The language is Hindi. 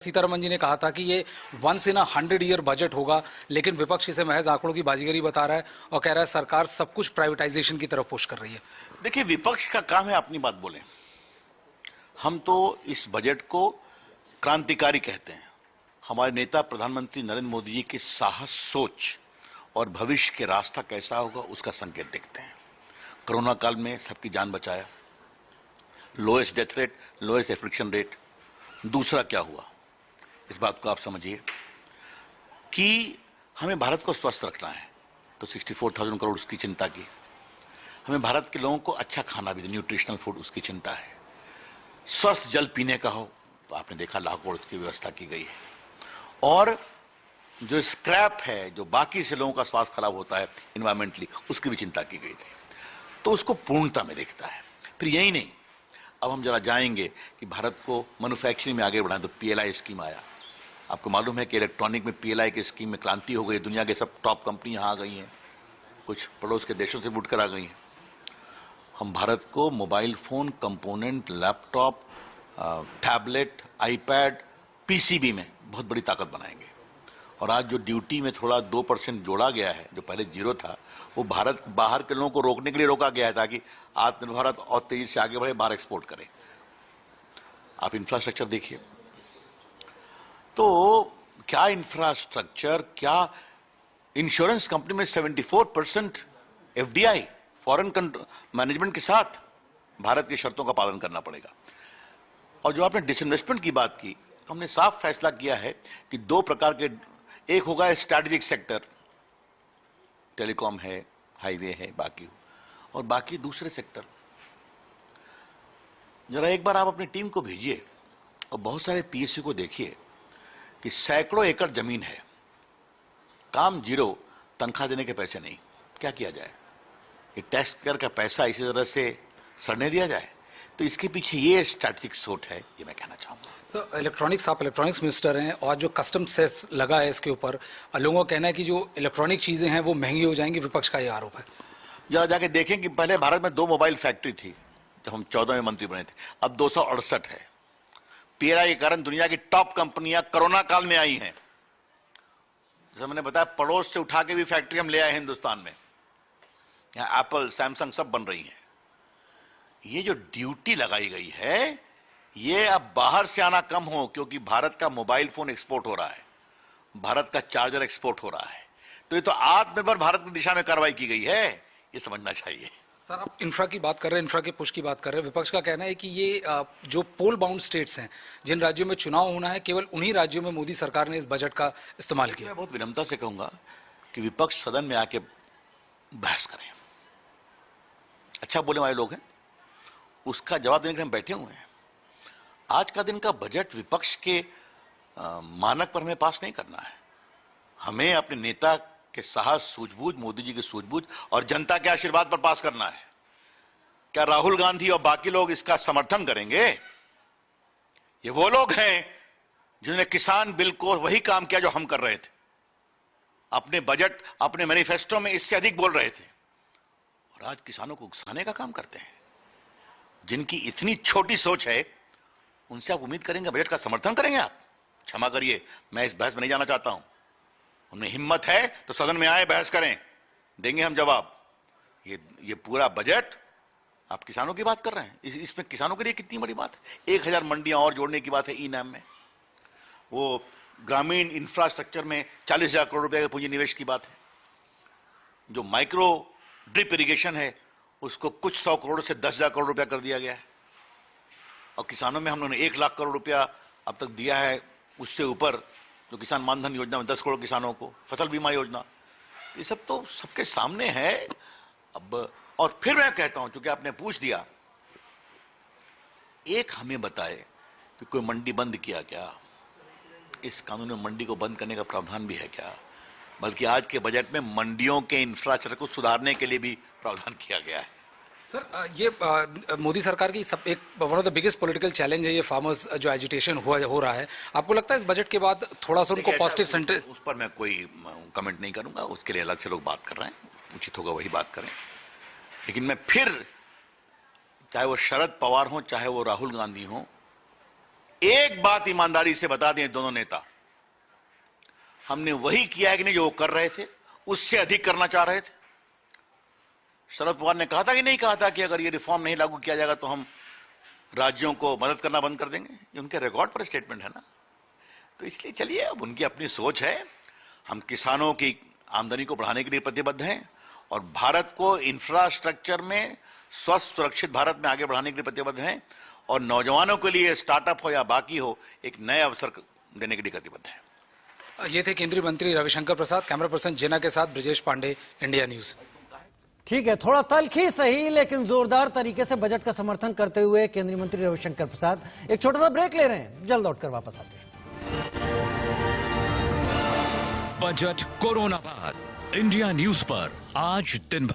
सीतारमण जी ने कहा था कि ये वंस इन 100 ईयर बजट होगा, लेकिन विपक्ष इसे महज आंकड़ों की बाजीगरी बता रहा है और कह रहा है सरकार सब कुछ प्राइवेटाइजेशन की तरफ पुश कर रही है। देखिए, विपक्ष का काम है अपनी बात बोले। हम तो इस बजट को क्रांतिकारी कहते हैं। हमारे नेता प्रधानमंत्री नरेंद्र मोदी जी की साहस, सोच और भविष्य के रास्ता कैसा होगा उसका संकेत देखते हैं। कोरोना काल में सबकी जान बचाया, lowest death rate, lowest affliction rate. दूसरा क्या हुआ, इस बात को आप समझिए कि हमें भारत को स्वस्थ रखना है तो 64,000 करोड़ उसकी चिंता की। हमें भारत के लोगों को अच्छा खाना भी, न्यूट्रिशनल फूड, उसकी चिंता है। स्वस्थ जल पीने का हो तो आपने देखा लाखों करोड़ की व्यवस्था की गई है। और जो स्क्रैप है, जो बाकी से लोगों का स्वास्थ्य खराब होता है इन्वायरमेंटली, उसकी भी चिंता की गई थी। तो उसको पूर्णता में देखता है। फिर यही नहीं, अब हम जरा जाएंगे कि भारत को मैन्युफैक्चरिंग में आगे बढ़ाएं तो पीएलआई स्कीम आया। आपको मालूम है कि इलेक्ट्रॉनिक में पीएलआई की स्कीम में क्रांति हो गई। दुनिया के सब टॉप कंपनी यहाँ आ गई हैं, कुछ पड़ोस के देशों से उठ कर आ गई हैं। हम भारत को mobile phone component, laptop, tablet, iPad, PCB में बहुत बड़ी ताकत बनाएंगे। और आज जो ड्यूटी में थोड़ा 2% जोड़ा गया है, जो पहले 0 था, वो भारत बाहर के लोगों को रोकने के लिए रोका गया है ताकि आत्मनिर्भर भारत और तेजी से आगे बढ़े, बाहर एक्सपोर्ट करे। आप इंफ्रास्ट्रक्चर देखिए, तो क्या इंफ्रास्ट्रक्चर, क्या इंश्योरेंस कंपनी में 74% एफडीआई, फॉरेन मैनेजमेंट के साथ भारत की शर्तों का पालन करना पड़ेगा। और जो आपने डिसइन्वेस्टमेंट की बात की, हमने साफ फैसला किया है कि 2 प्रकार के, एक होगा स्ट्रैटेजिक सेक्टर, टेलीकॉम है, हाईवे है, और बाकी दूसरे सेक्टर। जरा एक बार आप अपनी टीम को भेजिए और बहुत सारे पीएसयू को देखिए कि सैकड़ों एकड़ जमीन है, काम 0, तनख्वाह देने के पैसे नहीं। क्या किया जाए? ये टैक्स पेयर का पैसा इसी तरह से सड़ने दिया जाए? तो इसके पीछे ये स्ट्रैटेजिक सोच है, ये मैं कहना चाहूंगा। सर, आप इलेक्ट्रॉनिक्स मिनिस्टर हैं और जो कस्टम सेस लगा है इसके ऊपर, लोगों का कहना है कि जो इलेक्ट्रॉनिक चीजें हैं वो महंगी हो जाएंगी। विपक्ष का ये आरोप है। जरा जाके देखें कि पहले भारत में 2 मोबाइल फैक्ट्री थी जब हम 14 में मंत्री बने थे, अब 268 है। पीएलआई के कारण दुनिया की टॉप कंपनियां कोरोना काल में आई हैं। जैसे मैंने बताया, पड़ोस से उठा के भी फैक्ट्री हम ले आए हिंदुस्तान में। यहाँ एप्पल, सैमसंग सब बन रही हैं। ये जो ड्यूटी लगाई गई है, ये अब बाहर से आना कम हो, क्योंकि भारत का मोबाइल फोन एक्सपोर्ट हो रहा है, भारत का चार्जर एक्सपोर्ट हो रहा है। तो ये तो आत्मनिर्भर भारत की दिशा में कार्रवाई की गई है, ये समझना चाहिए। सर, आप इंफ्रा की बात कर रहे हैं, इंफ्रा के पुश की बात कर रहे हैं। विपक्ष का कहना है कि ये जो पोल बाउंड स्टेट्स हैं, जिन राज्यों में चुनाव होना है, केवल उन्हीं राज्यों में मोदी सरकार ने इस बजट का इस्तेमाल किया। मैं बहुत विनम्रता से कहूंगा कि विपक्ष सदन में आके बहस करें। अच्छा बोलने वाले लोग हैं, उसका जवाब देने के लिए हम बैठे हुए हैं। आज का दिन का बजट विपक्ष के मानक पर हमें पास नहीं करना है। हमें अपने नेता के साहस, सूझबूझ, मोदी जी की सूझबूझ और जनता के आशीर्वाद पर पास करना है। क्या राहुल गांधी और बाकी लोग इसका समर्थन करेंगे? ये वो लोग हैं जिन्होंने किसान बिल को वही काम किया जो हम कर रहे थे। अपने बजट, अपने मैनिफेस्टो में इससे अधिक बोल रहे थे, और आज किसानों को उकसाने का काम करते हैं। जिनकी इतनी छोटी सोच है, उनसे आप उम्मीद करेंगे बजट का समर्थन करेंगे? आप क्षमा करिए, मैं इस बहस में नहीं जाना चाहता हूं। उनमें हिम्मत है तो सदन में आए, बहस करें, देंगे हम जवाब। ये पूरा बजट आप किसानों की बात कर रहे हैं। इसमें किसानों के लिए कितनी बड़ी बात है। 1000 मंडियां और जोड़ने की बात है ई-नैम में। वो ग्रामीण इंफ्रास्ट्रक्चर में 40,000 करोड़ रुपए के पूंजी निवेश की बात है। जो माइक्रो ड्रिप इरिगेशन है, उसको कुछ 100 करोड़ से 10,000 करोड़ रुपया कर दिया गया है। और किसानों में हम लोगों ने 1 लाख करोड़ रुपया अब तक दिया है, उससे ऊपर जो किसान मानधन योजना में 10 करोड़ किसानों को, फसल बीमा योजना, ये सब तो सबके सामने है। अब और फिर मैं कहता हूं, क्योंकि आपने पूछ दिया, एक हमें बताए कि कोई मंडी बंद किया क्या? इस कानून में मंडी को बंद करने का प्रावधान भी है क्या? बल्कि आज के बजट में मंडियों के इंफ्रास्ट्रक्चर को सुधारने के लिए भी प्रावधान किया गया है। सर, ये मोदी सरकार की सब एक one of the biggest political challenge है, ये फार्मर्स जो एजिटेशन हो रहा है। आपको लगता है इस बजट के बाद थोड़ा सा उनको पॉजिटिव सेंटर? उस पर मैं कोई कमेंट नहीं करूंगा, उसके लिए अलग से लोग बात कर रहे हैं, उचित होगा वही बात करें। लेकिन मैं फिर, चाहे वो शरद पवार हो, चाहे वो राहुल गांधी हो, एक बात ईमानदारी से बता दें दोनों नेता, हमने वही किया है कि नहीं जो वो कर रहे थे, उससे अधिक करना चाह रहे थे। शरद पवार ने कहा था कि नहीं कहा था कि अगर ये रिफॉर्म नहीं लागू किया जाएगा तो हम राज्यों को मदद करना बंद कर देंगे? ये उनके रिकॉर्ड पर स्टेटमेंट है ना। तो इसलिए चलिए, अब उनकी अपनी सोच है। हम किसानों की आमदनी को बढ़ाने के लिए प्रतिबद्ध हैं और भारत को इंफ्रास्ट्रक्चर में स्वस्थ सुरक्षित भारत में आगे बढ़ाने के लिए प्रतिबद्ध हैं और नौजवानों के लिए स्टार्टअप हो या बाकी हो, एक नए अवसर देने के लिए प्रतिबद्ध हैं। ये थे केंद्रीय मंत्री रविशंकर प्रसाद। कैमरा पर्सन जेना के साथ ब्रजेश पांडे, इंडिया न्यूज। ठीक है, थोड़ा तल्खी सही लेकिन जोरदार तरीके से बजट का समर्थन करते हुए केंद्रीय मंत्री रविशंकर प्रसाद। एक छोटा सा ब्रेक ले रहे हैं, जल्द लौटकर वापस आते हैं। बजट कोरोना बाद इंडिया न्यूज पर आज दिन भर